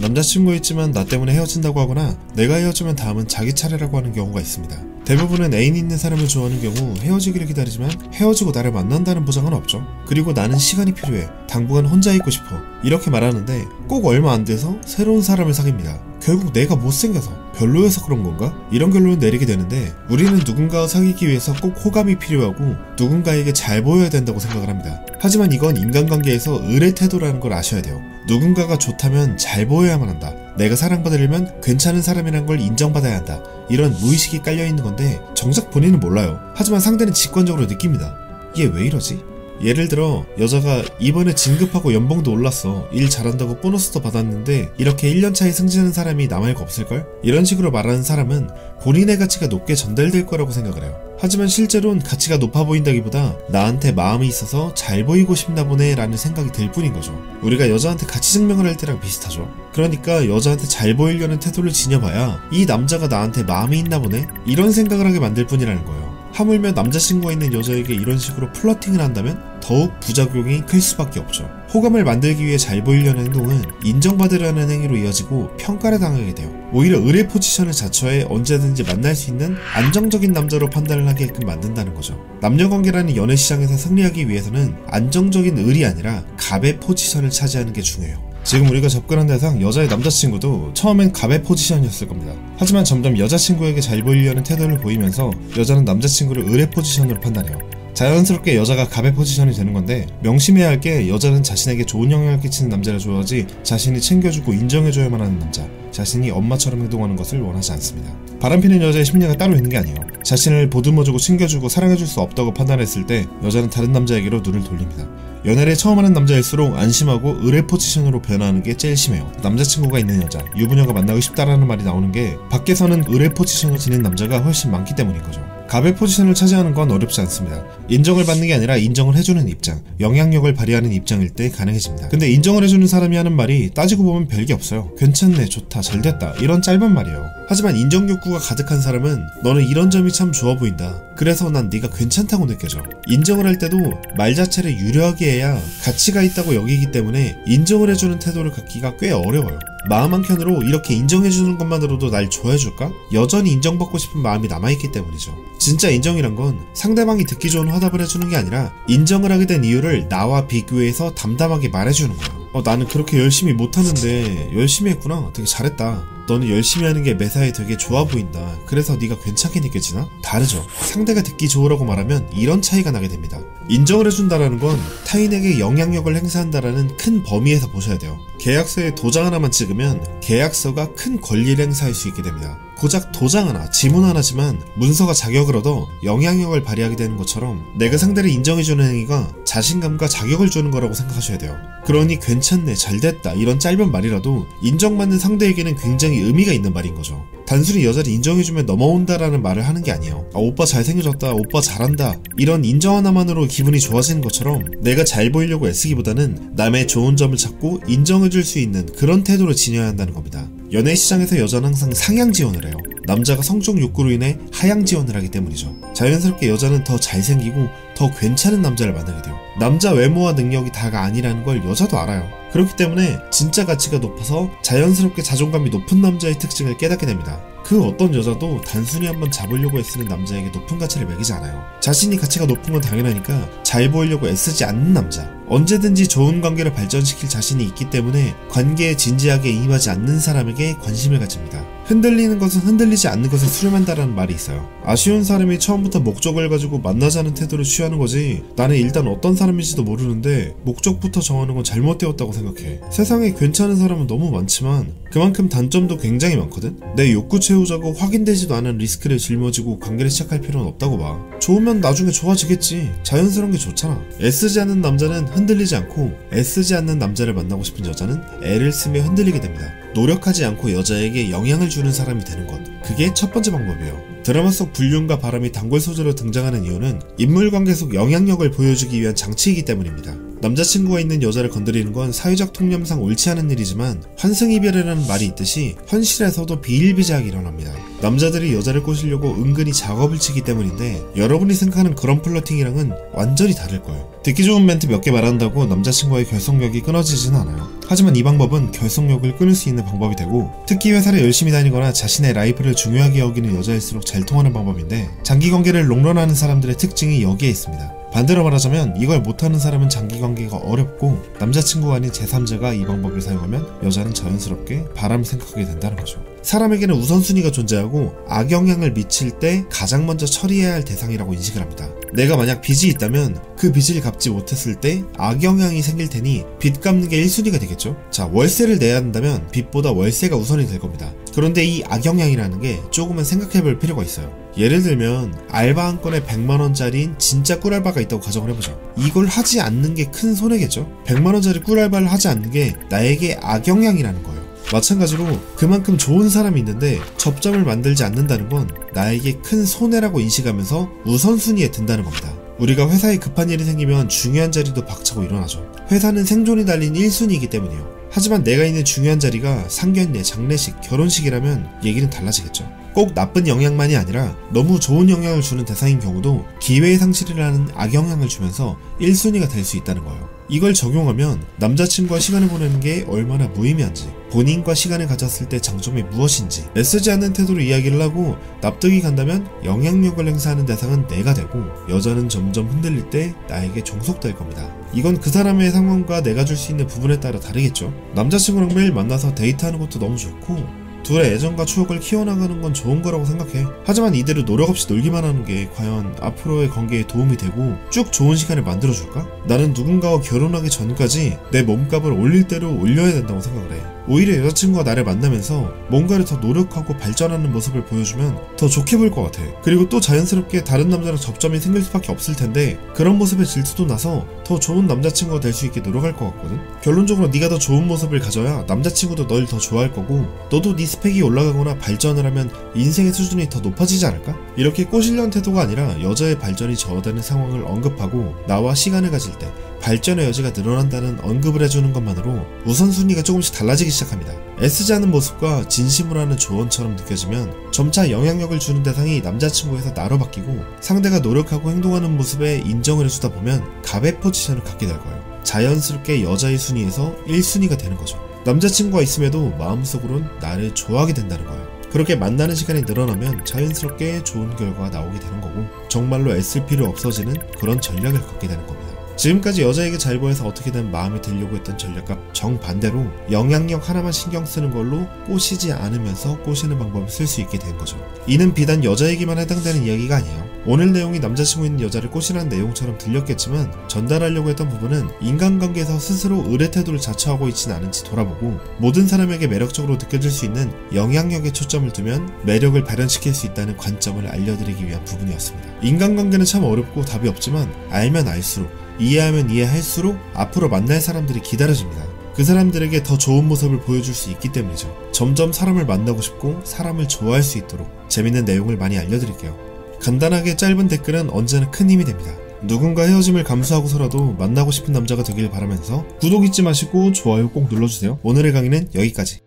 남자친구가 있지만 나 때문에 헤어진다고 하거나 내가 헤어지면 다음은 자기 차례라고 하는 경우가 있습니다. 대부분은 애인 있는 사람을 좋아하는 경우 헤어지기를 기다리지만 헤어지고 나를 만난다는 보장은 없죠. 그리고 나는 시간이 필요해. 당분간 혼자 있고 싶어. 이렇게 말하는데 꼭 얼마 안 돼서 새로운 사람을 사귀입니다. 결국 내가 못생겨서 별로여서 그런 건가? 이런 결론을 내리게 되는데 우리는 누군가와 사귀기 위해서 꼭 호감이 필요하고 누군가에게 잘 보여야 된다고 생각을 합니다. 하지만 이건 인간관계에서 의뢰 태도라는 걸 아셔야 돼요. 누군가가 좋다면 잘 보여야만 한다. 내가 사랑받으려면 괜찮은 사람이란 걸 인정받아야 한다. 이런 무의식이 깔려있는 건데 정작 본인은 몰라요. 하지만 상대는 직관적으로 느낍니다. 얘 왜 이러지? 예를 들어 여자가 이번에 진급하고 연봉도 올랐어. 일 잘한다고 보너스도 받았는데 이렇게 1년차에 승진한 사람이 나 말고 없을걸? 이런 식으로 말하는 사람은 본인의 가치가 높게 전달될 거라고 생각을 해요. 하지만 실제로는 가치가 높아 보인다기보다 나한테 마음이 있어서 잘 보이고 싶나 보네 라는 생각이 들 뿐인 거죠. 우리가 여자한테 가치 증명을 할 때랑 비슷하죠. 그러니까 여자한테 잘 보이려는 태도를 지녀봐야 이 남자가 나한테 마음이 있나 보네? 이런 생각을 하게 만들 뿐이라는 거예요. 하물며 남자친구가 있는 여자에게 이런 식으로 플러팅을 한다면 더욱 부작용이 클 수밖에 없죠. 호감을 만들기 위해 잘 보이려는 행동은 인정받으려는 행위로 이어지고 평가를 당하게 돼요. 오히려 의뢰 포지션을 자처해 언제든지 만날 수 있는 안정적인 남자로 판단을 하게끔 만든다는 거죠. 남녀관계라는 연애시장에서 승리하기 위해서는 안정적인 을이 아니라 갑의 포지션을 차지하는 게 중요해요. 지금 우리가 접근한 대상 여자의 남자친구도 처음엔 갑의 포지션이었을 겁니다. 하지만 점점 여자친구에게 잘 보이려는 태도를 보이면서 여자는 남자친구를 을의 포지션으로 판단해요. 자연스럽게 여자가 갑의 포지션이 되는 건데 명심해야 할 게 여자는 자신에게 좋은 영향을 끼치는 남자를 좋아하지 자신이 챙겨주고 인정해줘야만 하는 남자, 자신이 엄마처럼 행동하는 것을 원하지 않습니다. 바람피는 여자의 심리가 따로 있는 게 아니에요. 자신을 보듬어주고 챙겨주고 사랑해줄 수 없다고 판단했을 때 여자는 다른 남자에게로 눈을 돌립니다. 연애를 처음 하는 남자일수록 안심하고 의뢰 포지션으로 변화하는 게 제일 심해요. 남자친구가 있는 여자, 유부녀가 만나고 싶다라는 말이 나오는 게 밖에서는 의뢰 포지션을 지닌 남자가 훨씬 많기 때문인 거죠. 갑의 포지션을 차지하는 건 어렵지 않습니다. 인정을 받는 게 아니라 인정을 해주는 입장, 영향력을 발휘하는 입장일 때 가능해집니다. 근데 인정을 해주는 사람이 하는 말이 따지고 보면 별게 없어요. 괜찮네, 좋다, 잘됐다 이런 짧은 말이에요. 하지만 인정 욕구가 가득한 사람은 너는 이런 점이 참 좋아 보인다. 그래서 난 네가 괜찮다고 느껴져. 인정을 할 때도 말 자체를 유려하게 해야 가치가 있다고 여기기 때문에 인정을 해주는 태도를 갖기가 꽤 어려워요. 마음 한켠으로 이렇게 인정해주는 것만으로도 날 좋아해줄까? 여전히 인정받고 싶은 마음이 남아있기 때문이죠. 진짜 인정이란 건 상대방이 듣기 좋은 화답을 해주는 게 아니라 인정을 하게 된 이유를 나와 비교해서 담담하게 말해주는 거야. 나는 그렇게 열심히 못하는데 열심히 했구나. 되게 잘했다. 너는 열심히 하는 게 매사에 되게 좋아 보인다. 그래서 네가 괜찮게 느껴지나? 다르죠. 상대가 듣기 좋으라고 말하면 이런 차이가 나게 됩니다. 인정을 해준다라는 건 타인에게 영향력을 행사한다라는 큰 범위에서 보셔야 돼요. 계약서에 도장 하나만 찍으면 계약서가 큰 권리를 행사할 수 있게 됩니다. 고작 도장 하나, 지문 하나지만 문서가 자격을 얻어 영향력을 발휘하게 되는 것처럼 내가 상대를 인정해주는 행위가 자신감과 자격을 주는 거라고 생각하셔야 돼요. 그러니 괜찮네, 잘됐다 이런 짧은 말이라도 인정받는 상대에게는 굉장히 의미가 있는 말인 거죠. 단순히 여자를 인정해주면 넘어온다라는 말을 하는 게 아니에요. 오빠 잘생겨졌다, 오빠 잘한다 이런 인정 하나만으로 기분이 좋아지는 것처럼 내가 잘 보이려고 애쓰기보다는 남의 좋은 점을 찾고 인정해줄 수 있는 그런 태도를 지녀야 한다는 겁니다. 연애 시장에서 여자는 항상 상향 지원을 해요. 남자가 성적 욕구로 인해 하향 지원을 하기 때문이죠. 자연스럽게 여자는 더 잘생기고 더 괜찮은 남자를 만나게 돼요. 남자 외모와 능력이 다가 아니라는 걸 여자도 알아요. 그렇기 때문에 진짜 가치가 높아서 자연스럽게 자존감이 높은 남자의 특징을 깨닫게 됩니다. 그 어떤 여자도 단순히 한번 잡으려고 애쓰는 남자에게 높은 가치를 매기지 않아요. 자신이 가치가 높은 건 당연하니까 잘 보이려고 애쓰지 않는 남자, 언제든지 좋은 관계를 발전시킬 자신이 있기 때문에 관계에 진지하게 임하지 않는 사람에게 관심을 가집니다. 흔들리는 것은 흔들리지 않는 것에 수렴한다라는 말이 있어요. 아쉬운 사람이 처음부터 목적을 가지고 만나자는 태도를 취하는 거지 나는 일단 어떤 사람인지도 모르는데 목적부터 정하는 건 잘못되었다고 생각해. 세상에 괜찮은 사람은 너무 많지만 그만큼 단점도 굉장히 많거든? 내 욕구 채우자고 확인되지도 않은 리스크를 짊어지고 관계를 시작할 필요는 없다고 봐. 좋으면 나중에 좋아지겠지. 자연스러운 게 좋잖아. 애쓰지 않는 남자는 흔들리지 않고 애쓰지 않는 남자를 만나고 싶은 여자는 애를 쓰며 흔들리게 됩니다. 노력하지 않고 여자에게 영향을 주는 사람이 되는 것, 그게 첫 번째 방법이에요. 드라마 속 불륜과 바람이 단골 소재로 등장하는 이유는 인물관계 속 영향력을 보여주기 위한 장치이기 때문입니다. 남자친구가 있는 여자를 건드리는 건 사회적 통념상 옳지 않은 일이지만 환승이별이라는 말이 있듯이 현실에서도 비일비재하게 일어납니다. 남자들이 여자를 꼬시려고 은근히 작업을 치기 때문인데 여러분이 생각하는 그런 플러팅이랑은 완전히 다를 거예요. 듣기 좋은 멘트 몇 개 말한다고 남자친구와의 결속력이 끊어지진 않아요. 하지만 이 방법은 결속력을 끊을 수 있는 방법이 되고, 특히 회사를 열심히 다니거나 자신의 라이프를 중요하게 여기는 여자일수록 잘 통하는 방법인데, 장기관계를 롱런하는 사람들의 특징이 여기에 있습니다. 반대로 말하자면 이걸 못하는 사람은 장기관계가 어렵고, 남자친구가 아닌 제3자가 이 방법을 사용하면 여자는 자연스럽게 바람을 생각하게 된다는 거죠. 사람에게는 우선순위가 존재하고 악영향을 미칠 때 가장 먼저 처리해야 할 대상이라고 인식을 합니다. 내가 만약 빚이 있다면 그 빚을 갚지 못했을 때 악영향이 생길 테니 빚 갚는 게 1순위가 되겠죠. 자, 월세를 내야 한다면 빚보다 월세가 우선이 될 겁니다. 그런데 이 악영향이라는 게 조금은 생각해볼 필요가 있어요. 예를 들면 알바 한 건에 100만원짜리인 진짜 꿀알바가 있다고 가정을 해보죠. 이걸 하지 않는 게 큰 손해겠죠. 100만원짜리 꿀알바를 하지 않는 게 나에게 악영향이라는 거예요. 마찬가지로 그만큼 좋은 사람이 있는데 접점을 만들지 않는다는 건 나에게 큰 손해라고 인식하면서 우선순위에 든다는 겁니다. 우리가 회사에 급한 일이 생기면 중요한 자리도 박차고 일어나죠. 회사는 생존이 달린 1순위이기 때문이요. 하지만 내가 있는 중요한 자리가 상견례, 장례식, 결혼식이라면 얘기는 달라지겠죠. 꼭 나쁜 영향만이 아니라 너무 좋은 영향을 주는 대상인 경우도 기회의 상실이라는 악영향을 주면서 1순위가 될 수 있다는 거예요. 이걸 적용하면 남자친구와 시간을 보내는 게 얼마나 무의미한지, 본인과 시간을 가졌을 때 장점이 무엇인지 애쓰지 않는 태도로 이야기를 하고 납득이 간다면 영향력을 행사하는 대상은 내가 되고, 여자는 점점 흔들릴 때 나에게 종속될 겁니다. 이건 그 사람의 상황과 내가 줄 수 있는 부분에 따라 다르겠죠. 남자친구랑 매일 만나서 데이트하는 것도 너무 좋고 둘의 애정과 추억을 키워나가는 건 좋은 거라고 생각해. 하지만 이대로 노력 없이 놀기만 하는 게 과연 앞으로의 관계에 도움이 되고 쭉 좋은 시간을 만들어줄까? 나는 누군가와 결혼하기 전까지 내 몸값을 올릴 대로 올려야 된다고 생각을 해. 오히려 여자친구가 나를 만나면서 뭔가를 더 노력하고 발전하는 모습을 보여주면 더 좋게 보일 것 같아. 그리고 또 자연스럽게 다른 남자랑 접점이 생길 수밖에 없을 텐데, 그런 모습에 질투도 나서 더 좋은 남자친구가 될 수 있게 노력할 것 같거든. 결론적으로 네가 더 좋은 모습을 가져야 남자친구도 널 더 좋아할 거고, 너도 네 스펙이 올라가거나 발전을 하면 인생의 수준이 더 높아지지 않을까? 이렇게 꼬시려는 태도가 아니라 여자의 발전이 저하되는 상황을 언급하고 나와 시간을 가질 때 발전의 여지가 늘어난다는 언급을 해주는 것만으로 우선순위가 조금씩 달라지기 시작합니다. 애쓰지 않는 모습과 진심으로 하는 조언처럼 느껴지면 점차 영향력을 주는 대상이 남자친구에서 나로 바뀌고, 상대가 노력하고 행동하는 모습에 인정을 해주다 보면 갑의 포지션을 갖게 될 거예요. 자연스럽게 여자의 순위에서 1순위가 되는 거죠. 남자친구가 있음에도 마음속으론 나를 좋아하게 된다는 거예요. 그렇게 만나는 시간이 늘어나면 자연스럽게 좋은 결과가 나오게 되는 거고, 정말로 애쓸 필요 없어지는 그런 전략을 갖게 되는 겁니다. 지금까지 여자에게 잘 보여서 어떻게든 마음에 들려고 했던 전략과 정반대로 영향력 하나만 신경 쓰는 걸로 꼬시지 않으면서 꼬시는 방법을 쓸 수 있게 된 거죠. 이는 비단 여자에게만 해당되는 이야기가 아니에요. 오늘 내용이 남자친구 있는 여자를 꼬시라는 내용처럼 들렸겠지만, 전달하려고 했던 부분은 인간관계에서 스스로 의뢰 태도를 자처하고 있지는 않은지 돌아보고, 모든 사람에게 매력적으로 느껴질 수 있는 영향력에 초점을 두면 매력을 발현시킬 수 있다는 관점을 알려드리기 위한 부분이었습니다. 인간관계는 참 어렵고 답이 없지만 알면 알수록, 이해하면 이해할수록 앞으로 만날 사람들이 기다려집니다. 그 사람들에게 더 좋은 모습을 보여줄 수 있기 때문이죠. 점점 사람을 만나고 싶고 사람을 좋아할 수 있도록 재밌는 내용을 많이 알려드릴게요. 간단하게 짧은 댓글은 언제나 큰 힘이 됩니다. 누군가 헤어짐을 감수하고서라도 만나고 싶은 남자가 되길 바라면서 구독 잊지 마시고 좋아요 꼭 눌러주세요. 오늘의 강의는 여기까지.